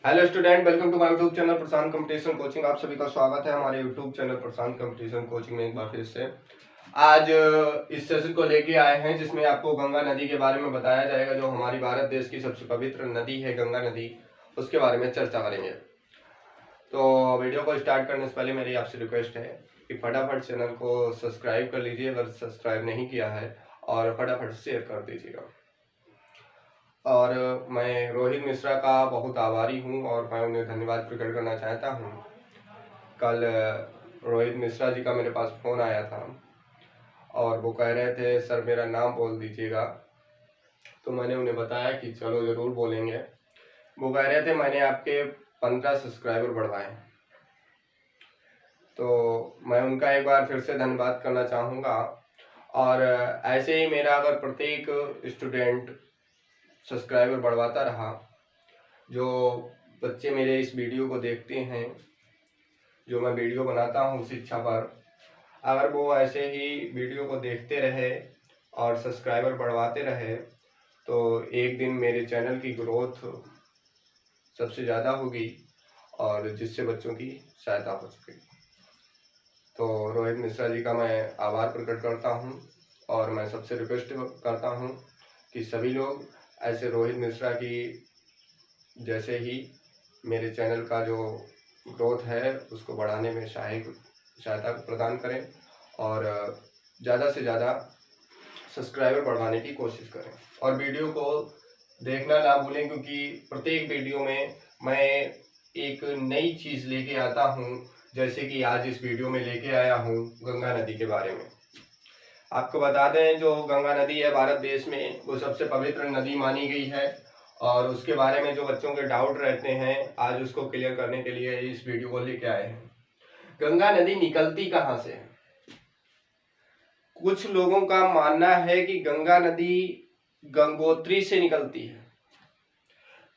Hello student, welcome to my YouTube channel Prashant competition coaching. आप सभी का स्वागत है हमारे YouTube channel Prashant competition coaching में एक बार फिर से। आज इस सेशन को लेके आए हैं जिसमें आपको गंगा नदी के बारे में बताया जाएगा, जो हमारी भारत देश की सबसे पवित्र नदी है गंगा नदी, उसके बारे में चर्चा करेंगे। तो वीडियो को स्टार्ट करने से पहले मेरी आपसे रिक्वेस्ट है कि फटाफट चैनल को सब्सक्राइब कर लीजिए अगर सब्सक्राइब नहीं किया है, और फटाफट शेयर कर दीजिएगा। और मैं रोहित मिश्रा का बहुत आभारी हूं और मैं उन्हें धन्यवाद प्रकट करना चाहता हूं। कल रोहित मिश्रा जी का मेरे पास फ़ोन आया था और वो कह रहे थे सर मेरा नाम बोल दीजिएगा, तो मैंने उन्हें बताया कि चलो ज़रूर बोलेंगे। वो कह रहे थे मैंने आपके 15 सब्सक्राइबर बढ़वाए, तो मैं उनका एक बार फिर से धन्यवाद करना चाहूँगा। और ऐसे ही मेरा अगर प्रत्येक स्टूडेंट सब्सक्राइबर बढ़वाता रहा, जो बच्चे मेरे इस वीडियो को देखते हैं, जो मैं वीडियो बनाता हूँ शिक्षा पर, अगर वो ऐसे ही वीडियो को देखते रहे और सब्सक्राइबर बढ़वाते रहे तो एक दिन मेरे चैनल की ग्रोथ सबसे ज़्यादा होगी और जिससे बच्चों की सहायता हो सकेगी। तो रोहित मिश्रा जी का मैं आभार प्रकट करता हूँ और मैं सबसे रिक्वेस्ट करता हूँ कि सभी लोग ऐसे रोहित मिश्रा की जैसे ही मेरे चैनल का जो ग्रोथ है उसको बढ़ाने में सहायता प्रदान करें और ज़्यादा से ज़्यादा सब्सक्राइबर बढ़ाने की कोशिश करें। और वीडियो को देखना ना भूलें, क्योंकि प्रत्येक वीडियो में मैं एक नई चीज़ लेके आता हूँ, जैसे कि आज इस वीडियो में लेके आया हूँ गंगा नदी के बारे में। आपको बता दें, जो गंगा नदी है भारत देश में वो सबसे पवित्र नदी मानी गई है, और उसके बारे में जो बच्चों के डाउट रहते हैं आज उसको क्लियर करने के लिए इस वीडियो को लेके आए हैं। गंगा नदी निकलती कहाँ से है? कुछ लोगों का मानना है कि गंगा नदी गंगोत्री से निकलती है,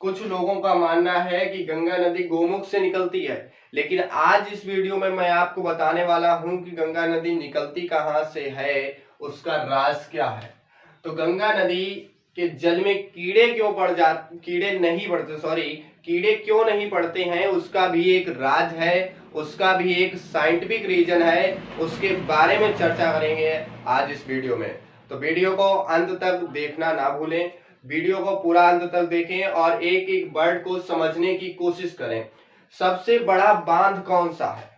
कुछ लोगों का मानना है कि गंगा नदी गोमुख से निकलती है। लेकिन आज इस वीडियो में मैं आपको बताने वाला हूं कि गंगा नदी निकलती कहां से है, उसका राज क्या है। तो गंगा नदी के जल में कीड़े क्यों नहीं पड़ते हैं, उसका भी एक राज है, उसका भी एक साइंटिफिक रीजन है, उसके बारे में चर्चा करेंगे आज इस वीडियो में। तो वीडियो को अंत तक देखना ना भूलें, वीडियो को पूरा अंत तक देखें और एक एक वर्ड को समझने की कोशिश करें। सबसे बड़ा बांध कौन सा है,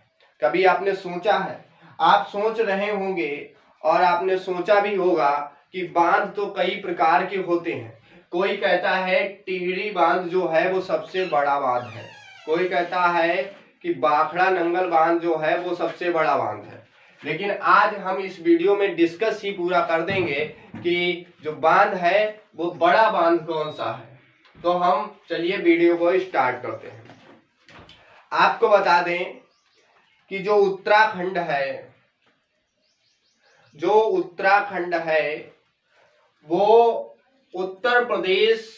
कभी आपने सोचा है? आप सोच रहे होंगे और आपने सोचा भी होगा कि बांध तो कई प्रकार के होते हैं। कोई कहता है टिहरी बांध जो है वो सबसे बड़ा बांध है, कोई कहता है कि बाखड़ा नंगल बांध जो है वो सबसे बड़ा बांध है। लेकिन आज हम इस वीडियो में डिस्कस ही पूरा कर देंगे कि जो बांध है वो बड़ा बांध कौन सा है। तो हम चलिए वीडियो को स्टार्ट करते हैं। आपको बता दें कि जो उत्तराखंड है वो उत्तर प्रदेश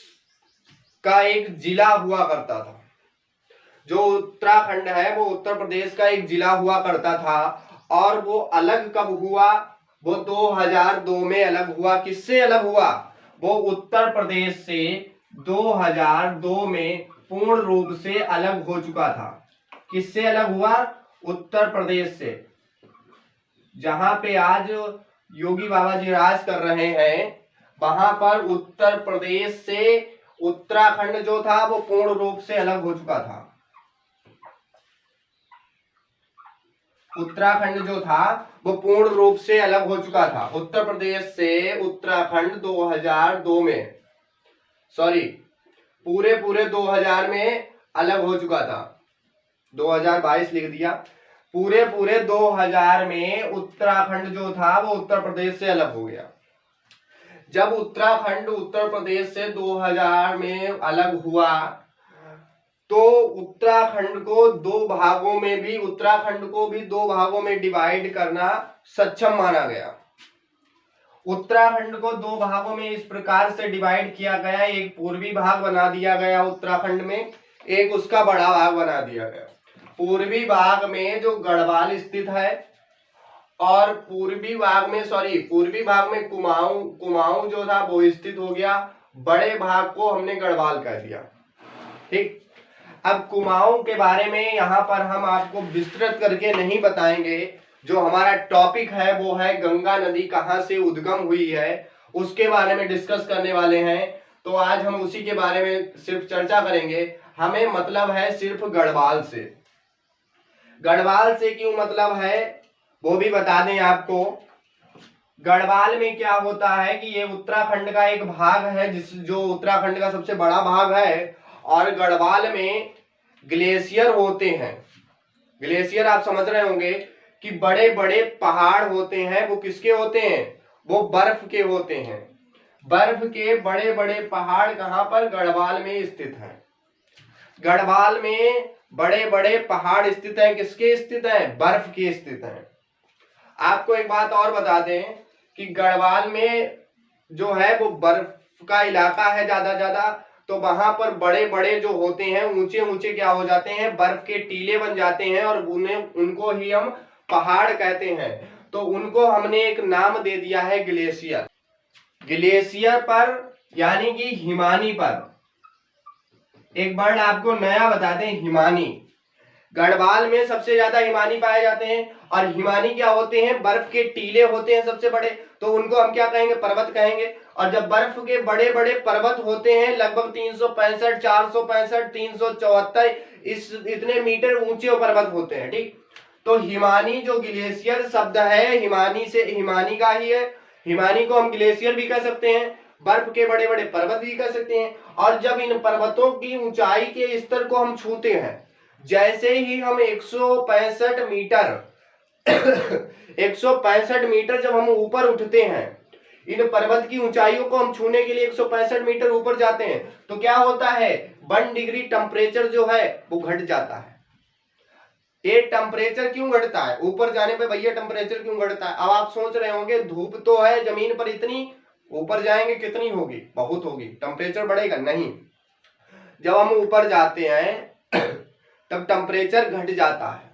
का एक जिला हुआ करता था। जो उत्तराखंड है वो उत्तर प्रदेश का एक जिला हुआ करता था, और वो अलग कब हुआ? वो 2002 में अलग हुआ। किससे अलग हुआ? वो उत्तर प्रदेश से 2002 में पूर्ण रूप से अलग हो चुका था। किससे अलग हुआ? उत्तर प्रदेश से। जहां पे आज योगी बाबा जी राज कर रहे हैं, वहां पर उत्तर प्रदेश से उत्तराखंड जो था वो पूर्ण रूप से अलग हो चुका था। उत्तराखंड जो था वो पूर्ण रूप से अलग हो चुका था। उत्तर प्रदेश से उत्तराखंड 2002 में, सॉरी पूरे 2000 में अलग हो चुका था। 2022 लिख दिया। पूरे 2000 में उत्तराखंड जो था वो उत्तर प्रदेश से अलग हो गया। जब उत्तराखंड उत्तर प्रदेश से 2000 में अलग हुआ तो उत्तराखंड को दो भागों में डिवाइड करना सक्षम माना गया। उत्तराखंड को दो भागों में इस प्रकार से डिवाइड किया गया, एक पूर्वी भाग बना दिया गया उत्तराखंड में, एक उसका बड़ा भाग बना दिया गया। पूर्वी भाग में जो गढ़वाल स्थित है, और पूर्वी भाग में कुमाऊं जो था वो स्थित हो गया। बड़े भाग को हमने गढ़वाल कह दिया। ठीक। अब कुमाऊं के बारे में यहाँ पर हम आपको विस्तृत करके नहीं बताएंगे। जो हमारा टॉपिक है वो है गंगा नदी कहाँ से उद्गम हुई है, उसके बारे में डिस्कस करने वाले हैं। तो आज हम उसी के बारे में सिर्फ चर्चा करेंगे। हमें मतलब है सिर्फ गढ़वाल से। गढ़वाल से क्यों मतलब है वो भी बता दें आपको। गढ़वाल में क्या होता है कि ये उत्तराखंड का एक भाग है, जो उत्तराखंड का सबसे बड़ा भाग है। और गढ़वाल में ग्लेशियर होते हैं। ग्लेशियर आप समझ रहे होंगे कि बड़े बड़े पहाड़ होते हैं। वो किसके होते हैं? वो बर्फ के होते हैं। बर्फ के बड़े बड़े पहाड़ कहाँ पर? गढ़वाल में स्थित हैं। गढ़वाल में बड़े बड़े पहाड़ स्थित हैं। किसके स्थित हैं? बर्फ के स्थित हैं। आपको एक बात और बता दें कि गढ़वाल में जो है वो बर्फ का इलाका है ज्यादा, तो वहां पर बड़े बड़े जो होते हैं ऊंचे ऊंचे क्या हो जाते हैं? बर्फ के टीले बन जाते हैं और उनको ही हम पहाड़ कहते हैं। तो उनको हमने एक नाम दे दिया है ग्लेशियर। ग्लेशियर पर यानी कि हिमानी पर एक वर्ड आपको नया बता दें, हिमानी। गढ़वाल में सबसे ज्यादा हिमानी पाए जाते हैं। और हिमानी क्या होते हैं? बर्फ के टीले होते हैं सबसे बड़े, तो उनको हम क्या कहेंगे? पर्वत कहेंगे। और जब बर्फ के बड़े बड़े पर्वत होते हैं लगभग 365, 465, 374 इतने मीटर ऊंचे पर्वत होते हैं, ठीक। तो हिमानी जो ग्लेशियर शब्द है हिमानी से, हिमानी का ही है। हिमानी को हम ग्लेशियर भी कह सकते हैं, बर्फ के बड़े बड़े पर्वत भी कह सकते हैं। और जब इन पर्वतों की ऊंचाई के स्तर को हम छूते हैं, जैसे ही हम 165 मीटर 165 मीटर जब हम ऊपर उठते हैं, इन पर्वत की ऊंचाइयों को हम छूने के लिए 165 मीटर ऊपर जाते हैं, तो क्या होता है? 1 डिग्री टेम्परेचर जो है वो घट जाता है। ये टेम्परेचर क्यों घटता है? ऊपर जाने पे भैया टेम्परेचर क्यों घटता है? अब आप सोच रहे होंगे धूप तो है जमीन पर इतनी, ऊपर जाएंगे कितनी होगी? बहुत होगी, टेम्परेचर बढ़ेगा? नहीं। जब हम ऊपर जाते हैं तब टेम्परेचर घट जाता है।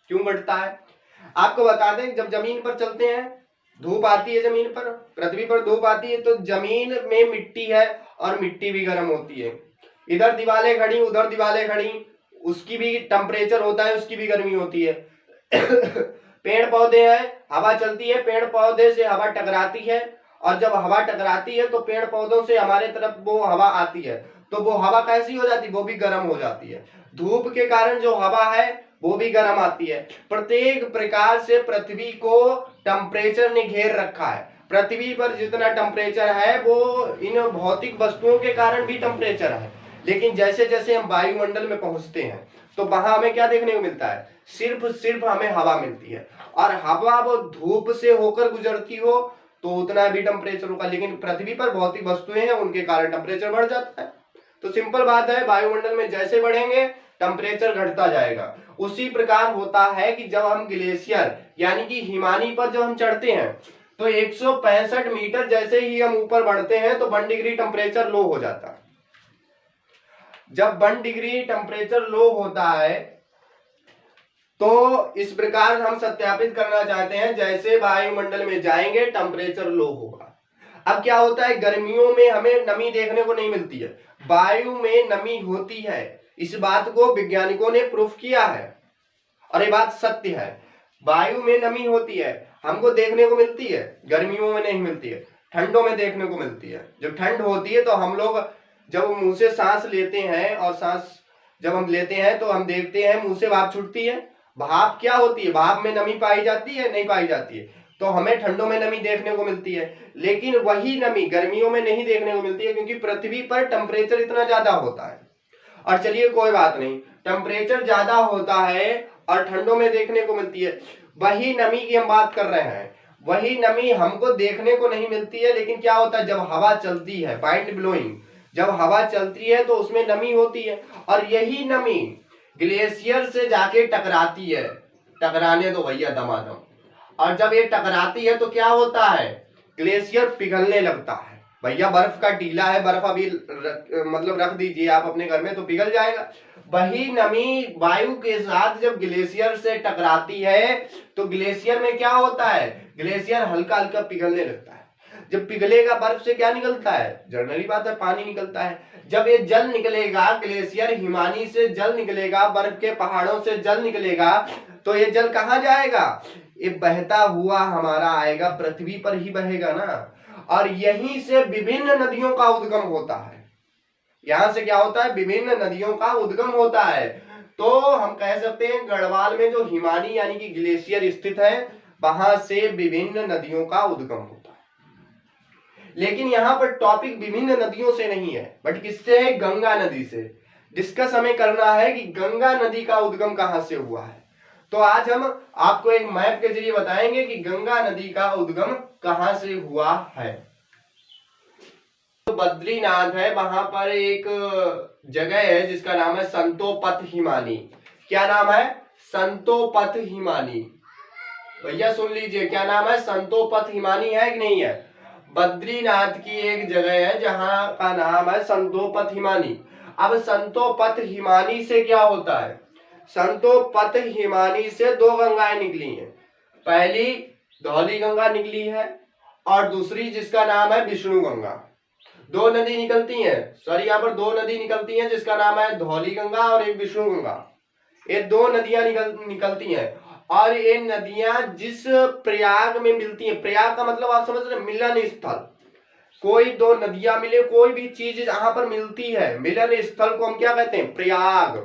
क्यों घटता है? आपको बता दें, जब जमीन पर चलते हैं, धूप आती है जमीन पर, पृथ्वी पर धूप आती है, तो जमीन में मिट्टी है और मिट्टी भी गर्म होती है। इधर दीवारें खड़ी, उधर दीवारें खड़ी, उसकी भी टेम्परेचर होता है, उसकी भी गर्मी होती है। पेड़ पौधे हैं, हवा चलती है, पेड़ पौधे से हवा टकराती है, और जब हवा टकराती है तो पेड़ पौधों से हमारे तरफ वो हवा आती है, तो वो हवा कैसी हो जाती है? वो भी गर्म हो जाती है। धूप के कारण जो हवा है वो भी गर्म आती है। प्रत्येक प्रकार से पृथ्वी को टेम्परेचर ने घेर रखा है। पृथ्वी पर जितना टेम्परेचर है वो इन भौतिक वस्तुओं के कारण भी टेम्परेचर है। लेकिन जैसे जैसे हम वायुमंडल में पहुंचते हैं तो वहां हमें क्या देखने को मिलता है? सिर्फ हमें हवा मिलती है। और हवा वो धूप से होकर गुजरती हो तो उतना भी टेम्परेचर होगा, लेकिन पृथ्वी पर भौतिक वस्तुएं हैं उनके कारण टेम्परेचर बढ़ जाता है। तो सिंपल बात है, वायुमंडल में जैसे बढ़ेंगे टेम्परेचर घटता जाएगा। उसी प्रकार होता है कि जब हम ग्लेशियर यानी कि हिमानी पर जब हम चढ़ते हैं तो 165 मीटर जैसे ही हम ऊपर बढ़ते हैं तो 1 डिग्री टेम्परेचर लो हो जाता है। जब 1 डिग्री टेम्परेचर लो होता है तो इस प्रकार हम सत्यापित करना चाहते हैं, जैसे वायुमंडल में जाएंगे टेम्परेचर लो होगा। अब क्या होता है? गर्मियों में हमें नमी देखने को नहीं मिलती है, वायु में नमी होती है। इस बात को वैज्ञानिकों ने प्रूफ किया है और ये बात सत्य है। वायु में नमी होती है, हमको देखने को मिलती है, गर्मियों में नहीं मिलती है, ठंडों में देखने को मिलती है। जब ठंड होती है तो हम लोग जब मुंह से सांस लेते हैं, और सांस जब हम लेते हैं तो हम देखते हैं मुंह से भाप छूटती है। भाप क्या होती है? भाप में नमी पाई जाती है? नहीं पाई जाती है। तो हमें ठंडों में नमी देखने को मिलती है, लेकिन वही नमी गर्मियों में नहीं देखने को मिलती है, क्योंकि पृथ्वी पर टेम्परेचर इतना ज्यादा होता है। और चलिए कोई बात नहीं, टेम्परेचर ज्यादा होता है और ठंडों में देखने को मिलती है, वही नमी की हम बात कर रहे हैं। वही नमी हमको देखने को नहीं मिलती है, लेकिन क्या होता है? जब हवा चलती है, वाइंड ब्लोइंग, जब हवा चलती है तो उसमें नमी होती है, और यही नमी ग्लेशियर से जाके टकराती है। टकराने दो भैया दमादम। और जब ये टकराती है तो क्या होता है? ग्लेशियर पिघलने लगता है। भैया बर्फ का टीला है, बर्फ अभी मतलब रख दीजिए आप अपने घर में तो पिघल जाएगा। वही नमी वायु के साथ जब ग्लेशियर से टकराती है तो ग्लेशियर में क्या होता है? ग्लेशियर हल्का हल्का पिघलने लगता है। जब पिघलेगा बर्फ से क्या निकलता है? जनरली बात है पानी निकलता है। जब ये जल निकलेगा, ग्लेशियर हिमानी से जल निकलेगा, बर्फ के पहाड़ों से जल निकलेगा, तो ये जल कहाँ जाएगा? ये बहता हुआ हमारा आएगा, पृथ्वी पर ही बहेगा ना। और यहीं से विभिन्न नदियों का उद्गम होता है। यहां से क्या होता है? विभिन्न नदियों का उद्गम होता है। तो हम कह सकते हैं गढ़वाल में जो हिमानी यानी कि ग्लेशियर स्थित है, वहां से विभिन्न नदियों का उद्गम होता है। लेकिन यहाँ पर टॉपिक विभिन्न नदियों से नहीं है, बट किससे है? गंगा नदी से। डिस्कस हमें करना है कि गंगा नदी का उद्गम कहां से हुआ है। तो आज हम आपको एक मैप के जरिए बताएंगे कि गंगा नदी का उद्गम कहां से हुआ है। तो बद्रीनाथ है, वहां पर एक जगह है जिसका नाम है संतोपथ हिमानी। क्या नाम है? संतोपथ हिमानी। भैया सुन लीजिए, क्या नाम है? संतोपथ हिमानी है कि नहीं है? बद्रीनाथ की एक जगह है जहां का नाम है संतोपथ हिमानी। अब संतोपथ हिमानी से क्या होता है? संतोपथ हिमानी से दो गंगाएं निकली हैं। पहली धौली गंगा निकली है और दूसरी जिसका नाम है विष्णु गंगा। दो नदी निकलती हैं, सॉरी यहाँ पर दो नदी निकलती हैं जिसका नाम है धौली गंगा और एक विष्णु गंगा। ये दो नदियां निकलती हैं और ये नदियां जिस प्रयाग में मिलती हैं, प्रयाग का मतलब आप समझ रहे हैं, मिलन स्थल। कोई दो नदियां मिले, कोई भी चीज जहां पर मिलती है, मिलन स्थल को हम क्या कहते हैं? प्रयाग।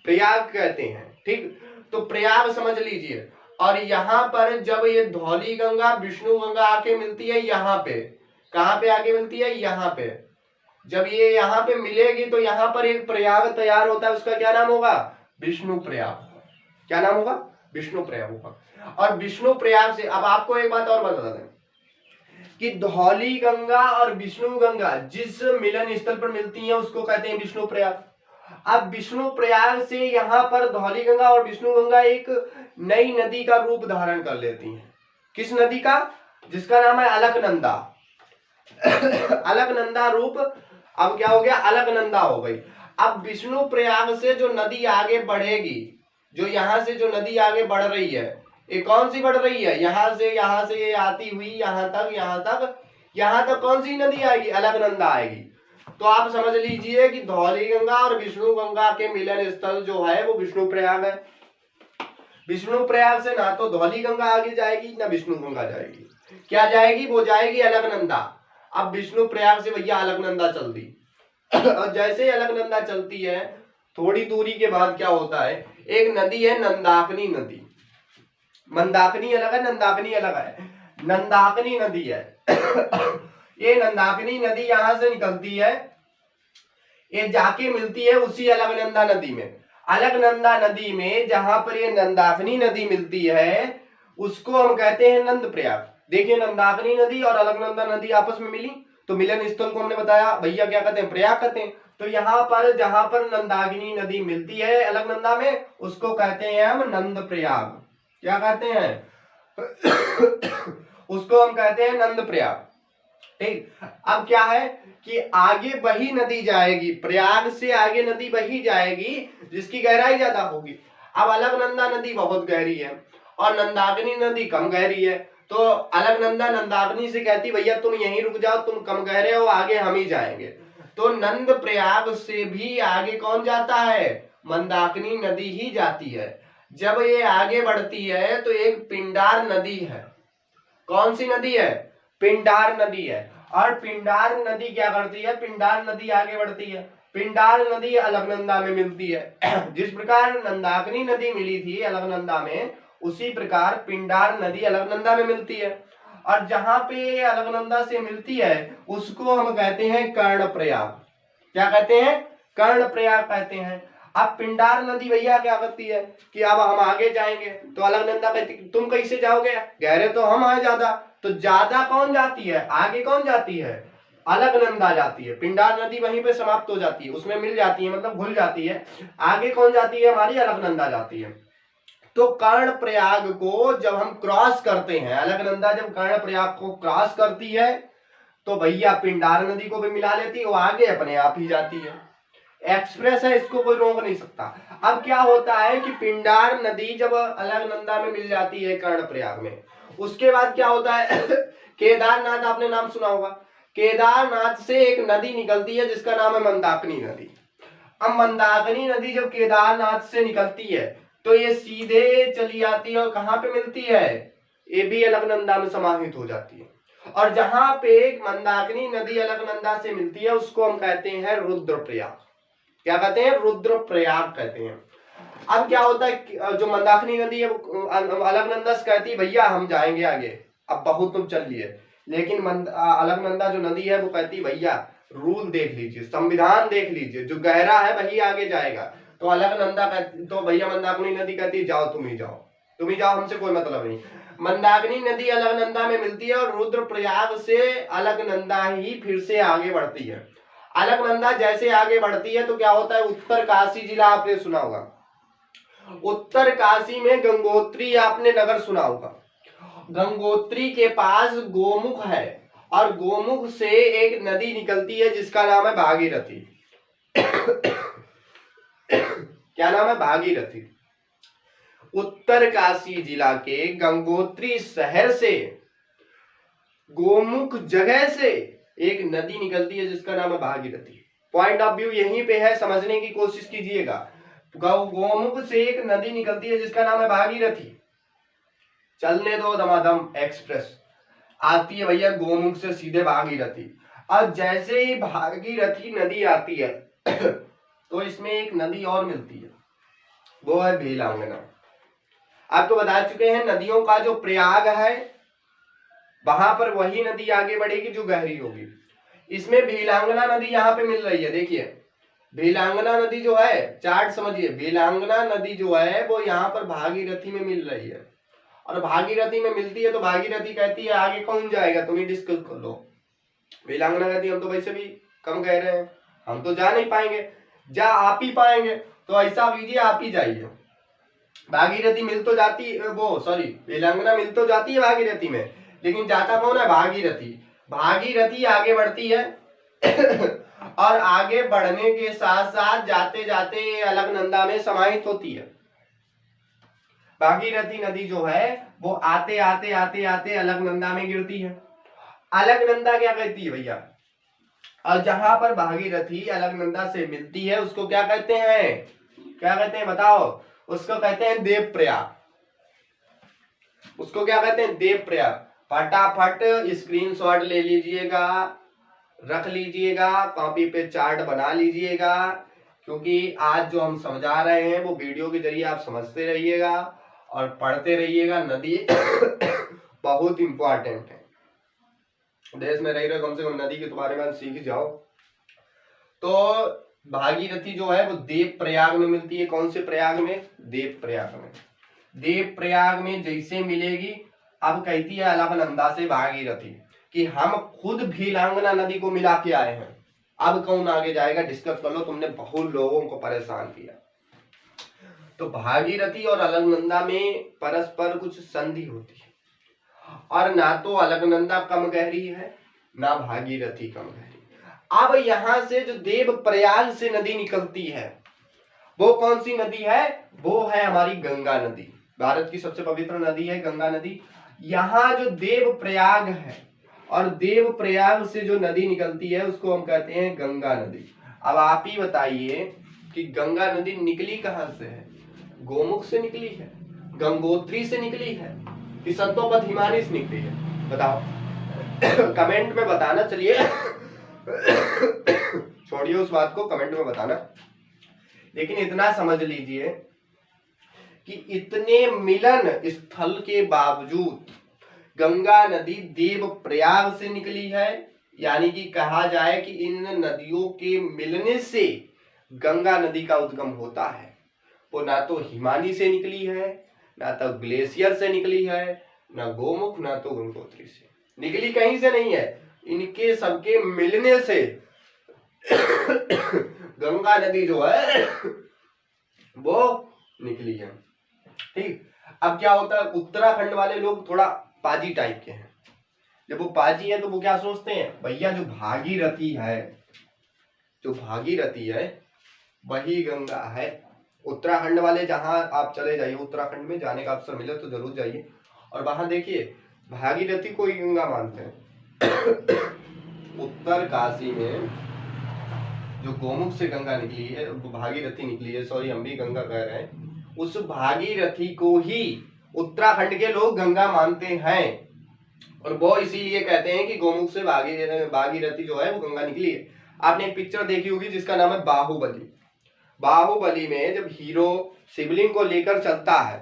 प्रयाग कहते हैं, ठीक। तो प्रयाग समझ लीजिए। और यहाँ पर जब ये धौली गंगा विष्णु गंगा आके मिलती है, यहाँ पे कहाँ पे आके मिलती है? यहाँ पे। जब ये यहाँ पे मिलेगी तो यहाँ पर एक प्रयाग तैयार होता है, उसका क्या नाम होगा? विष्णु प्रयाग। क्या नाम होगा? विष्णु प्रयाग होगा। और विष्णु प्रयाग से अब आपको एक बात और बता दें कि धौली गंगा और विष्णु गंगा जिस मिलन स्थल पर मिलती हैं उसको कहते हैं विष्णु प्रयाग। अब विष्णु प्रयाग से यहाँ पर धौली गंगा और विष्णु गंगा एक नई नदी का रूप धारण कर लेती हैं। किस नदी का? जिसका नाम है अलकनंदा। अलकनंदा रूप अब क्या हो गया? अलकनंदा हो गई। अब विष्णु प्रयाग से जो नदी आगे बढ़ेगी, जो यहां से जो नदी आगे बढ़ रही है, ये कौन सी बढ़ रही है? यहां से ये आती हुई यहां तक कौन सी नदी आएगी? अलकनंदा आएगी। तो आप समझ लीजिए कि धौली गंगा और विष्णु गंगा के मिलन स्थल जो है वो विष्णु प्रयाग है। विष्णु प्रयाग से ना तो धौली गंगा आगे जाएगी ना विष्णु गंगा जाएगी। क्या जाएगी? वो जाएगी अलकनंदा। अब विष्णु प्रयाग से भैया अलकनंदा चलती और जैसे ही अलकनंदा चलती है, थोड़ी दूरी के बाद क्या होता है? एक नदी है नंदाकिनी नदी। मंदाकिनी अलग है, नंदाकिनी अलग है। नंदाकिनी नदी है। ये नंदाकिनी नदी यहां से निकलती है, ये जाके मिलती है उसी अलकनंदा नदी में। अलकनंदा नदी में जहां पर ये नंदाकिनी नदी मिलती है उसको हम कहते हैं नंद प्रयाग। देखिए नंदाकिनी नदी और अलकनंदा नदी आपस में मिली तो मिलन स्थल को हमने बताया भैया क्या कहते हैं? प्रयाग कहते हैं। तो यहाँ पर जहां पर नंदाकिनी नदी मिलती है अलकनंदा में, उसको कहते हैं हम नंद प्रयाग। क्या कहते हैं? उसको हम कहते हैं नंद प्रयाग, ठीक। अब क्या है कि आगे वही नदी जाएगी, प्रयाग से आगे नदी वही जाएगी जिसकी गहराई ज्यादा होगी। अब अलकनंदा नदी बहुत गहरी है और नंदाकिनी नदी कम गहरी है। तो अलकनंदा नंदाकिनी से कहती भैया तुम यहीं रुक जाओ, तुम कम गहरे हो, आगे हम ही जाएंगे। तो नंद प्रयाग से भी आगे कौन जाता है? मंदाकिनी नदी ही जाती है। जब ये आगे बढ़ती है तो एक पिंडार नदी है। कौन सी नदी है? पिंडार नदी है। और पिंडार नदी क्या करती है? पिंडार नदी आगे बढ़ती है। पिंडार नदी अलकनंदा में मिलती है। जिस प्रकार नंदाकिनी नदी मिली थी अलकनंदा में, उसी प्रकार पिंडार नदी अलकनंदा में मिलती है। और जहां पे अलकनंदा से मिलती है उसको हम कहते हैं कर्ण प्रयाग। क्या कहते हैं? कर्ण प्रयाग कहते हैं। अब पिंडार नदी भैया क्या करती है कि अब हम आगे जाएंगे तो अलकनंदा कहती तुम कैसे जाओगे? गहरे तो हम आए ज्यादा। तो ज्यादा कौन जाती है? आगे कौन जाती है? अलकनंदा जाती है। पिंडार नदी वहीं पे समाप्त हो जाती है, उसमें मिल जाती है, मतलब घुल जाती है। आगे कौन जाती है? हमारी अलकनंदा जाती है। तो कर्ण प्रयाग को जब हम क्रॉस करते हैं, अलकनंदा जब कर्ण प्रयाग को क्रॉस करती है तो भैया पिंडार नदी को भी मिला लेती है, वो आगे अपने आप ही जाती है। एक्सप्रेस है, इसको कोई रोक नहीं सकता। अब क्या होता है कि पिंडार नदी जब अलकनंदा में मिल जाती है कर्ण प्रयाग में, उसके बाद क्या होता है? केदारनाथ आपने नाम सुना होगा। केदारनाथ से एक नदी निकलती है जिसका नाम है मंदाकिनी नदी। अब मंदाकिनी नदी जब केदारनाथ से निकलती है तो ये सीधे चली आती है और कहाँ पे मिलती है, ये भी अलकनंदा में समाहित हो जाती है। और जहां पे मंदाकिनी नदी अलकनंदा से मिलती है उसको हम कहते हैं रुद्रप्रयाग। क्या कहते हैं, रुद्रप्रयाग कहते हैं। अब क्या होता है, जो मंदाकिनी नदी है वो अलकनंदा से कहती है भैया हम जाएंगे आगे, अब बहुत तुम चल लिए, लेकिन अलकनंदा जो नदी है वो कहती है भैया रूल देख लीजिए, संविधान देख लीजिए, जो गहरा है वही आगे जाएगा। तो अलकनंदा तो भैया मंदाकिनी नदी कहती है जाओ तुम ही जाओ, तुम ही जाओ, हमसे कोई मतलब नहीं। मंदाकिनी नदी अलकनंदा में मिलती है और रुद्रप्रयाग से अलकनंदा ही फिर से आगे बढ़ती है। अलकनंदा जैसे आगे बढ़ती है तो क्या होता है, उत्तर काशी जिला आपने सुना होगा, उत्तर काशी में गंगोत्री आपने नगर सुना होगा। गंगोत्री के पास गोमुख है और गोमुख से एक नदी निकलती है जिसका नाम है भागीरथी। क्या नाम है, भागीरथी। उत्तर काशी जिला के गंगोत्री शहर से, गोमुख जगह से एक नदी निकलती है जिसका नाम है भागीरथी। पॉइंट ऑफ व्यू यहीं पे है, समझने की कोशिश कीजिएगा। गोमुख से एक नदी निकलती है जिसका नाम है भागीरथी। चलने दो दमादम एक्सप्रेस आती है भैया गोमुख से सीधे भागीरथी। और जैसे ही भागीरथी नदी आती है तो इसमें एक नदी और मिलती है, वो है भीलांगना। आपको बता चुके हैं नदियों का जो प्रयाग है वहां पर वही नदी आगे बढ़ेगी जो गहरी होगी। इसमें भीलांगना नदी यहाँ पे मिल रही है, देखिए भीलांगना नदी जो है, चार्ट समझिए, भीलांगना नदी जो है वो यहाँ पर भागीरथी में मिल रही है। और भागीरथी में मिलती है तो भागीरथी कहती है आगे कौन जाएगा, तुम ही डिस्कस कर लो। भीलांगना कहती है हम तो वैसे भी कम कह रहे हैं, हम तो जा नहीं पाएंगे। जा आप ही पाएंगे, तो ऐसा कीजिए आप ही जाइए। भागीरथी मिल तो जाती, वो सॉरी भीलांगना मिल तो जाती है भागीरथी में, लेकिन जाता कौन है, भागीरथी। भागीरथी आगे बढ़ती है और आगे बढ़ने के साथ साथ जाते जाते अलकनंदा में समाहित होती है। भागीरथी नदी जो है वो आते आते आते आते अलकनंदा में गिरती है। अलकनंदा क्या कहती है भैया, और जहां पर भागीरथी अलकनंदा से मिलती है उसको क्या कहते हैं, क्या कहते हैं बताओ, उसको कहते हैं देवप्रयाग। उसको क्या कहते हैं, देवप्रयाग। फटाफट स्क्रीनशॉट ले लीजिएगा, रख लीजिएगा, कॉपी पे चार्ट बना लीजिएगा, क्योंकि आज जो हम समझा रहे हैं वो वीडियो के जरिए आप समझते रहिएगा और पढ़ते रहिएगा। नदी बहुत इंपॉर्टेंट है, देश में रह रहे कम से कम नदी के बारे में सीख जाओ। तो भागीरथी जो है वो देव प्रयाग में मिलती है। कौन से प्रयाग में, देव प्रयाग में। देव प्रयाग में जैसे मिलेगी, अब कहती है अलकनंदा से भागीरथी कि हम खुद भीलांगना नदी को मिला के आए हैं, अब कौन आगे जाएगा डिस्कस कर लो, तुमने बहुत लोगों को परेशान किया। तो भागीरथी और अलकनंदा में परस्पर कुछ संधि होती है, और ना तो अलकनंदा कम गहरी है ना भागीरथी कम गहरी। अब यहां से जो देव प्रयाग से नदी निकलती है वो कौन सी नदी है, वो है हमारी गंगा नदी। भारत की सबसे पवित्र नदी है गंगा नदी। यहाँ जो देव प्रयाग है और देव प्रयाग से जो नदी निकलती है उसको हम कहते हैं गंगा नदी। अब आप ही बताइए कि गंगा नदी निकली कहां से है, गोमुख से निकली है, गंगोत्री से निकली है कि संतोपद हिमानी से निकली है, बताओ कमेंट में बताना। चलिए छोड़िए उस बात को, कमेंट में बताना। लेकिन इतना समझ लीजिए कि इतने मिलन स्थल के बावजूद गंगा नदी देव प्रयाग से निकली है, यानी कि कहा जाए कि इन नदियों के मिलने से गंगा नदी का उद्गम होता है। वो ना तो हिमानी से निकली है, ना तो ग्लेशियर से निकली है, ना गोमुख, ना तो गंगोत्री से निकली, कहीं से नहीं है। इनके सबके मिलने से गंगा नदी जो है वो निकली है। ठीक, अब क्या होता है, उत्तराखंड वाले लोग थोड़ा पाजी टाइप के हैं। जब वो पाजी है तो वो क्या सोचते हैं, भैया जो भागीरथी है, जो भागीरथी है वही गंगा है। उत्तराखंड वाले जहां आप चले जाइए, उत्तराखंड में जाने का अवसर मिले तो जरूर जाइए, और वहां देखिए भागीरथी को ही गंगा मानते हैं। उत्तरकाशी में जो गोमुख से गंगा निकली है, भागीरथी निकली है, सॉरी हम भी गंगा कह रहे हैं, उस भागीरथी को ही उत्तराखंड के लोग गंगा मानते हैं और वो इसीलिए कहते हैं कि गोमुख से भागीरथी जो है वो गंगा निकली है। आपने एक पिक्चर देखी होगी जिसका नाम है बाहुबली। बाहुबली में जब हीरो शिवलिंग को लेकर चलता है,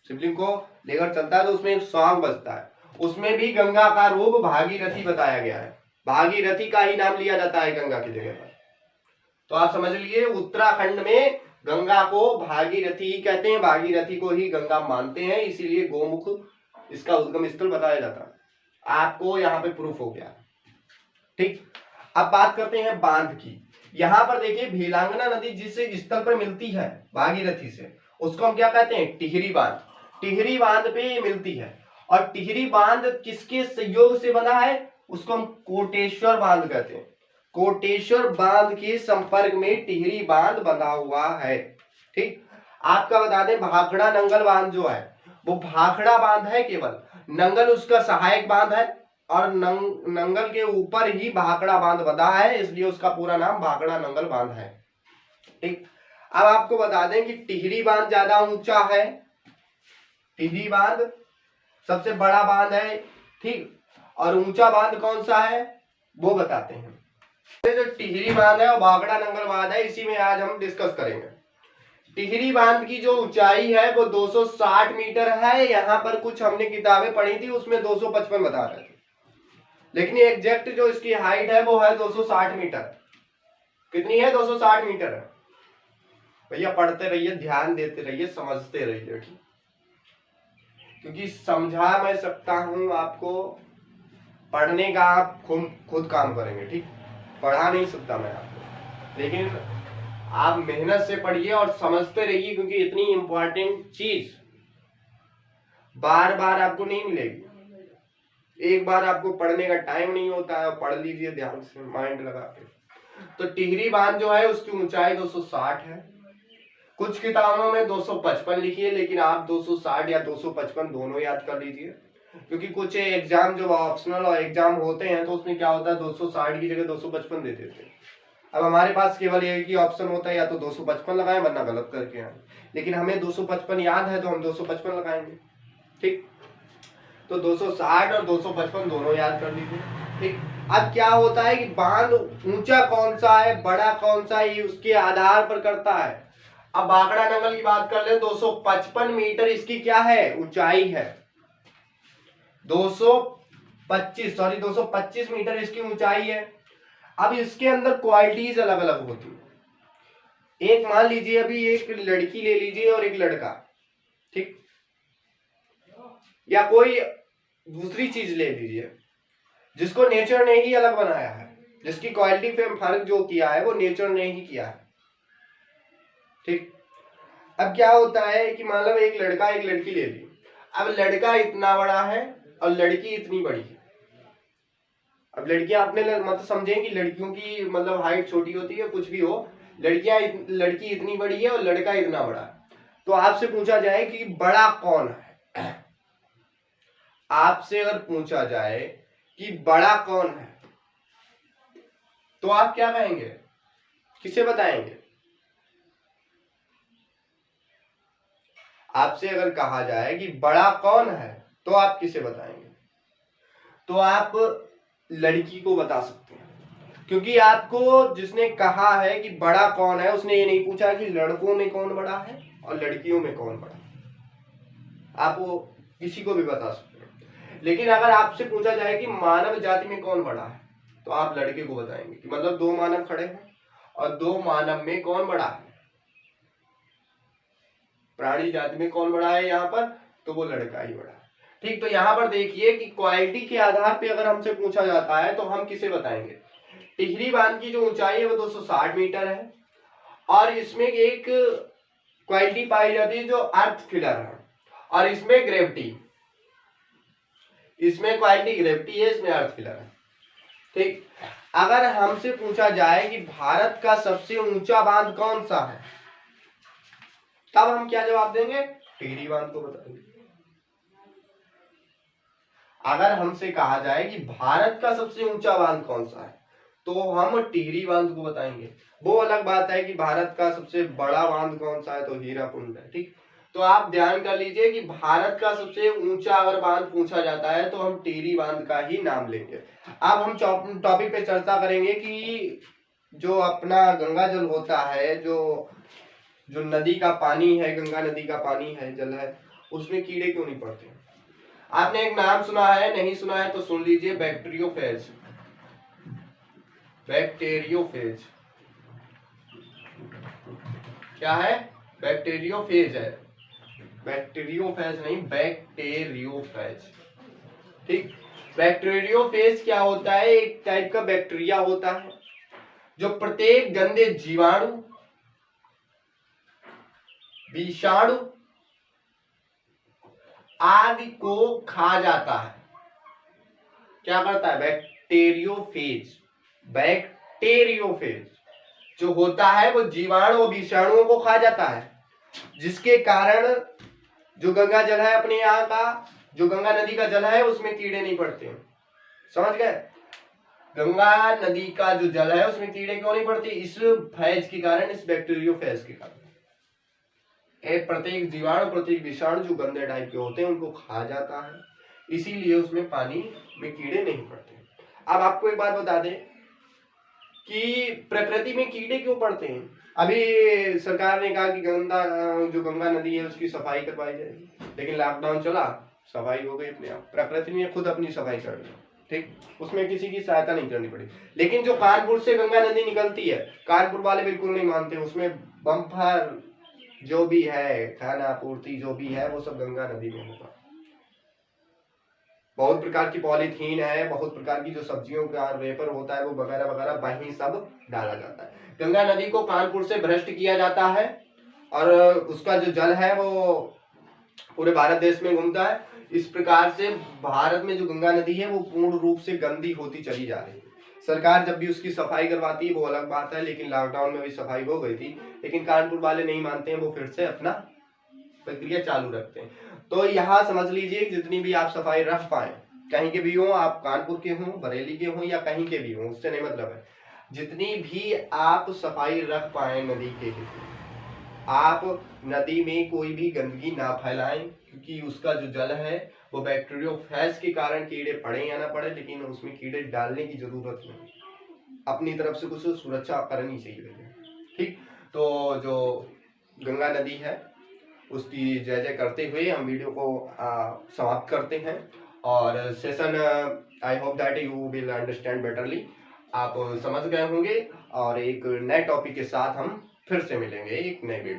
शिवलिंग को लेकर चलता है तो उसमें एक सॉन्ग बजता है, उसमें भी गंगा का रूप भागीरथी बताया गया है, भागीरथी का ही नाम लिया जाता है गंगा की जगह पर। तो आप समझ लीजिए उत्तराखंड में गंगा को भागीरथी ही कहते हैं, भागीरथी को ही गंगा मानते हैं, इसीलिए गोमुख इसका उद्गम स्थल बताया जाता है। आपको यहाँ पे प्रूफ हो गया। ठीक, अब बात करते हैं बांध की। यहाँ पर देखिए भीलांगना नदी जिस स्थल पर मिलती है भागीरथी से, उसको हम क्या कहते हैं? टिहरी बांध। टिहरी बांध पे मिलती है और टिहरी बांध किसके सहयोग से बना है? उसको हम कोटेश्वर बांध कहते हैं। कोटेश्वर बांध के संपर्क में टिहरी बांध बंधा हुआ है। ठीक, आपका बता दें भाखड़ा नंगल बांध जो है वो भाखड़ा बांध है केवल, नंगल उसका सहायक बांध है और नंगल के ऊपर ही भाखड़ा बांध बंधा है, इसलिए उसका पूरा नाम भाखड़ा नंगल बांध है। ठीक, अब आपको बता दें कि टिहरी बांध ज्यादा ऊंचा है, टिहरी बांध सबसे बड़ा बांध है। ठीक, और ऊंचा बांध कौन सा है वो बताते हैं। जो टिहरी बांध है और भाखड़ा नंगल बांध है, इसी में आज हम डिस्कस करेंगे। टिहरी बांध की जो ऊंचाई है वो 260 मीटर है। यहाँ पर कुछ हमने किताबें पढ़ी थी उसमें 255 बता रहे थे, लेकिन एग्जैक्ट जो इसकी हाइट है वो है 260 मीटर। कितनी है? 260 मीटर है। भैया पढ़ते रहिए, ध्यान देते रहिए, समझते रहिए। ठीक, क्योंकि समझा मैं सकता हूं आपको, पढ़ने का आप खुद काम करेंगे। ठीक, पढ़ा नहीं सकता मैं आपको, लेकिन आप मेहनत से पढ़िए और समझते रहिए, क्योंकि इतनी इंपॉर्टेंट चीज बार बार आपको नहीं मिलेगी। एक बार आपको पढ़ने का टाइम नहीं होता है, पढ़ लीजिए ध्यान से, माइंड लगा के। तो टिहरी बांध जो है उसकी ऊंचाई 260 है। कुछ किताबों में 255 लिखी है, लेकिन आप 260 या 255 दोनों याद कर लीजिए, क्योंकि कुछ एग्जाम जो ऑप्शनल और एग्जाम होते हैं तो उसमें क्या होता है 260 की जगह 255 दे देते हैं। अब हमारे पास केवल एक ही ऑप्शन होता है, या तो 255 लगाएं वरना गलत करके आए, लेकिन हमें 255 याद है तो हम 255 लगाएंगे। ठीक, तो 260 और 255 दोनों याद कर लीजिए। ठीक, अब क्या होता है कि बांध ऊंचा कौन सा है, बड़ा कौन सा है, ये उसके आधार पर करता है। अब भाखड़ा नंगल की बात कर ले, 255 मीटर इसकी क्या है? ऊंचाई है। 225 मीटर इसकी ऊंचाई है। अब इसके अंदर क्वालिटीज अलग अलग होती है। एक मान लीजिए अभी एक लड़की ले लीजिए और एक लड़का, ठीक, या कोई दूसरी चीज ले लीजिए जिसको नेचर ने ही अलग बनाया है, जिसकी क्वालिटी पे फर्क जो किया है वो नेचर ने ही किया है। ठीक, अब क्या होता है कि मतलब एक लड़का एक लड़की ले ली। अब लड़का इतना बड़ा है और लड़की इतनी बड़ी है। अब लड़कियां अपने मतलब समझें कि लड़कियों की मतलब हाइट छोटी होती है, कुछ भी हो, लड़की इतनी बड़ी है और लड़का इतना बड़ा है। तो आपसे पूछा जाए कि बड़ा कौन है, आपसे अगर पूछा जाए कि बड़ा कौन है तो आप क्या कहेंगे? किसे बताएंगे? आपसे अगर कहा जाए कि बड़ा कौन है तो आप किसे बताएंगे? तो आप लड़की को बता सकते हैं, क्योंकि आपको जिसने कहा है कि बड़ा कौन है उसने ये नहीं पूछा कि लड़कों में कौन बड़ा है और लड़कियों में कौन बड़ा है। आप वो किसी को भी बता सकते हैं, लेकिन अगर आपसे पूछा जाए कि मानव जाति में कौन बड़ा है तो आप लड़के को बताएंगे कि मतलब दो मानव खड़े हैं और दो मानव में कौन बड़ा है, प्राणी जाति में कौन बड़ा है यहाँ पर, तो वो लड़का ही बड़ा है। ठीक, तो यहाँ पर देखिए कि क्वालिटी के आधार पे अगर हमसे पूछा जाता है तो हम किसे बताएंगे? टिहरी बांध की जो ऊंचाई है वो 260 मीटर है और इसमें एक क्वालिटी पाई जाती है जो अर्थ फिलर है, और इसमें ग्रेविटी, इसमें क्वालिटी ग्रेविटी है, इसमें अर्थ फिलर है। ठीक, अगर हमसे पूछा जाए कि भारत का सबसे ऊंचा बांध कौन सा है, तब हम क्या जवाब देंगे? टिहरी बांध को बताएंगे। अगर हमसे कहा जाए कि भारत का सबसे ऊंचा बांध कौन सा है, तो हम टिहरी बांध को बताएंगे। वो अलग बात है कि भारत का सबसे बड़ा बांध कौन सा है, तो हीराकुंड है। ठीक, तो आप ध्यान कर लीजिए कि भारत का सबसे ऊंचा अगर बांध पूछा जाता है तो हम टिहरी बांध का ही नाम लेंगे। अब हम टॉपिक पे चर्चा करेंगे कि जो अपना गंगा जल होता है, जो नदी का पानी है, गंगा नदी का पानी है, जल है, उसमें कीड़े क्यों नहीं पड़ते। आपने एक नाम सुना है, नहीं सुना है तो सुन लीजिए, बैक्टीरियोफेज। बैक्टीरियोफेज क्या है? बैक्टीरियोफेज है, बैक्टीरियोफेज नहीं, बैक्टीरियोफेज। ठीक, बैक्टीरियोफेज क्या होता है? एक टाइप का बैक्टीरिया होता है जो प्रत्येक गंदे जीवाणु, विषाणु आदि को खा जाता है। क्या करता है? बैक्टीरियोफेज। बैक्टीरियोफेज जो होता है वो जीवाणु और विषाणुओं को खा जाता है, जिसके कारण जो गंगा जल है अपने यहाँ का, जो गंगा नदी का जल है, उसमें कीड़े नहीं पड़ते। समझ गए? गंगा नदी का जो जल है उसमें कीड़े क्यों नहीं पड़ते? इस फैज के कारण, इस बैक्टीरियोफेज के कारण। प्रत्येक जीवाणु, प्रत्येक विषाणु जो गंदे टाइप के होते हैं उनको खा जाता है, इसीलिए उसमें पानी में कीड़े नहीं पड़ते। अब आपको एक बात बता दें कि प्रकृति में कीड़े क्यों पड़ते हैं। अभी सरकार ने कहा कि जो गंगा नदी है उसकी सफाई करवाई जाएगी, लेकिन लॉकडाउन चला, सफाई हो गई अपने आप, प्रकृति ने खुद अपनी सफाई कर ली। ठीक, उसमें किसी की सहायता नहीं करनी पड़ी। लेकिन जो कानपुर से गंगा नदी निकलती है, कानपुर वाले बिल्कुल नहीं मानते, उसमें बम्फर जो भी है, खाना आपूर्ति जो भी है, वो सब गंगा नदी में होगा। बहुत प्रकार की पॉलीथीन है, बहुत प्रकार की जो सब्जियों का वेपर होता है, वो वगैरह वगैरह वहीं सब डाला जाता है। गंगा नदी को कानपुर से भ्रष्ट किया जाता है और उसका जो जल है वो पूरे भारत देश में घूमता है। इस प्रकार से भारत में जो गंगा नदी है वो पूर्ण रूप से गंदी होती चली जा रही है। सरकार जब भी उसकी सफाई करवाती है वो अलग बात है, लेकिन लॉकडाउन में भी सफाई हो गई थी, लेकिन कानपुर वाले नहीं मानते हैं, वो फिर से अपना प्रक्रिया चालू रखते हैं। तो यहाँ समझ लीजिए, जितनी भी आप सफाई रख पाए, कहीं के भी हो, आप कानपुर के हों, बरेली के हों या कहीं के भी हों, उससे नहीं मतलब है, जितनी भी आप सफाई रख पाए नदी के लिए, आप नदी में कोई भी गंदगी ना फैलाएं, क्योंकि उसका जो जल है वो बैक्टीरियोफेज के कारण कीड़े पड़े या ना पड़े, लेकिन उसमें कीड़े डालने की जरूरत नहीं, अपनी तरफ से कुछ सुरक्षा करनी चाहिए। ठीक, तो जो गंगा नदी है उसकी जय जय करते हुए हम वीडियो को समाप्त करते हैं। और session, I hope that you will understand betterly, आप समझ गए होंगे। और एक नए टॉपिक के साथ हम फिर से मिलेंगे एक नए वीडियो।